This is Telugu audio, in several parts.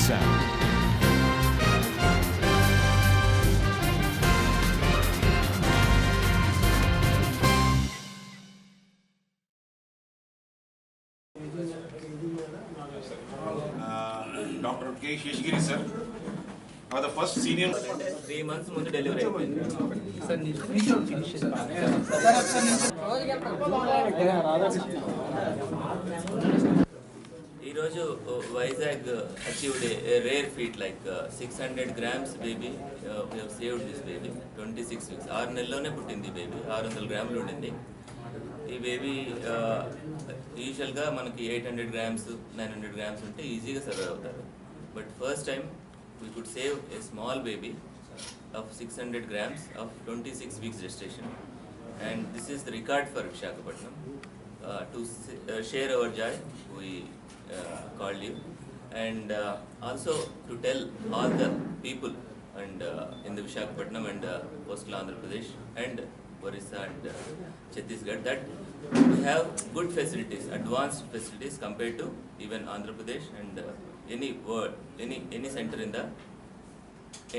sound. Dr. K. Sheshgiri sir, the first senior. 3 months ముందు డెలివరీ అయిపోయింది. ఈరోజు Vizag achieved a rare feet like 600 grams baby. We have saved this baby 26 weeks. 6 నెలల్లోనే పుట్టింది బేబీ. 600 గ్రాములు ఉండింది ఈ బేబీ. యూజువల్గా మనకి 800 grams 900 grams ఉంటే ఈజీగా సర్వైవ్ అవుతారు. But first time we could save a small baby of 600 grams of 26 weeks gestation, and this is the record for Visakhapatnam. To share our joy, we called you, and also to tell all the people and in the Visakhapatnam and coastal Andhra Pradesh and Orissa and Chhattisgarh that we have good facilities, advanced facilities compared to even Andhra Pradesh and any center in the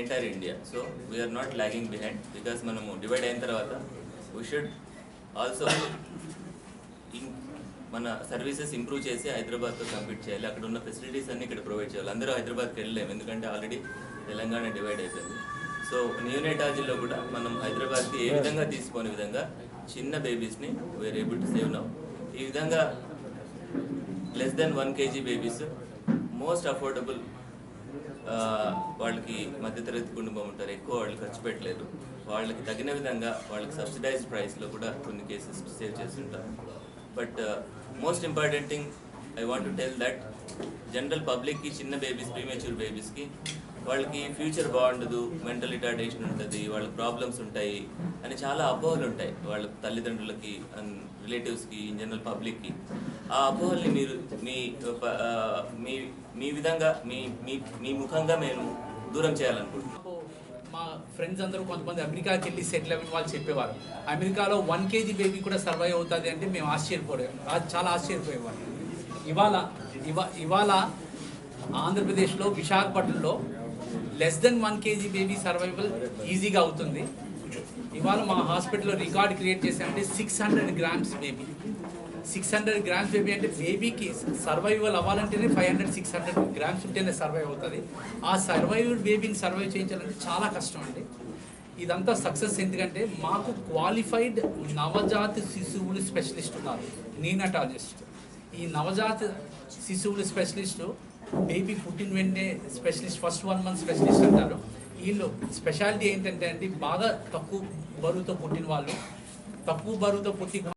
entire India. So we are not lagging behind because manamu divide ayin tarvata we should also mana services improve chesi Hyderabad tho compete cheyali. Akkada unna facilities anni ikkada provide cheyali. Andaru Hyderabad ki vellem endukante already Telangana divide అయిపోయింది. సో నియోనేటాలజీలో కూడా మనం హైదరాబాద్కి ఏ విధంగా తీసుకునే విధంగా చిన్న బేబీస్ని we are able to save now. ఈ విధంగా less than 1 kg babies most affordable. వాళ్ళకి మధ్యతరగతి కుటుంబం ఉంటారు, ఎక్కువ వాళ్ళు ఖర్చు పెట్టలేరు. వాళ్ళకి తగిన విధంగా వాళ్ళకి సబ్సిడైజ్డ్ ప్రైస్లో కూడా కొన్ని కేసెస్ సేవ్ చేస్తుంటారు. But most important thing I want to tell that general పబ్లిక్కి చిన్న బేబీస్ ప్రీమేచ్యూర్ బేబీస్కి వాళ్ళకి ఫ్యూచర్ బాగుండదు, మెంటల్ రిటార్డేషన్ ఉంటుంది, వాళ్ళకి ప్రాబ్లమ్స్ ఉంటాయి అని చాలా అపోహలు ఉంటాయి వాళ్ళ తల్లిదండ్రులకి అండ్ రిలేటివ్స్కి ఇన్ జనరల్ పబ్లిక్కి. ఆ అపోహల్ని మీరు మీ విధంగా మీ ముఖంగా మేము దూరం చేయాలనుకుంటున్నాం. మా ఫ్రెండ్స్ అందరూ కొంతమంది అమెరికాకి వెళ్ళి సెటిల్ అయిన వాళ్ళు చెప్పేవారు అమెరికాలో 1 kg బేబీ కూడా సర్వైవ్ అవుతుంది అంటే మేము చాలా ఆశ్చర్యపోయేవారు. ఇవాళ ఆంధ్రప్రదేశ్లో విశాఖపట్నంలో less than 1 kg baby survival ఈజీగా అవుతుంది. ఇవాళ మా హాస్పిటల్లో రికార్డ్ క్రియేట్ చేసామంటే 600 grams బేబీ. 600 grams బేబీ అంటే బేబీకి సర్వైవల్ అవ్వాలంటేనే 500-600 grams ఉంటేనే సర్వైవ్ అవుతుంది. ఆ సర్వైవల్ బేబీని సర్వైవ్ చేయించాలంటే చాలా కష్టం అండి. ఇదంతా సక్సెస్ ఎందుకంటే మాకు క్వాలిఫైడ్ నవజాత శిశువులు స్పెషలిస్ట్ ఉన్నారు, నీనటాలజిస్ట్. ఈ నవజాత శిశువులు స్పెషలిస్టు బేబీ పుట్టిన వెంటనే స్పెషలిస్ట్, ఫస్ట్ 1 month స్పెషలిస్ట్ అంటారు. వీళ్ళు స్పెషాలిటీ ఏంటంటే అండి బాగా తక్కువ బరువుతో పుట్టిన వాళ్ళు, తక్కువ బరువుతో పుట్టి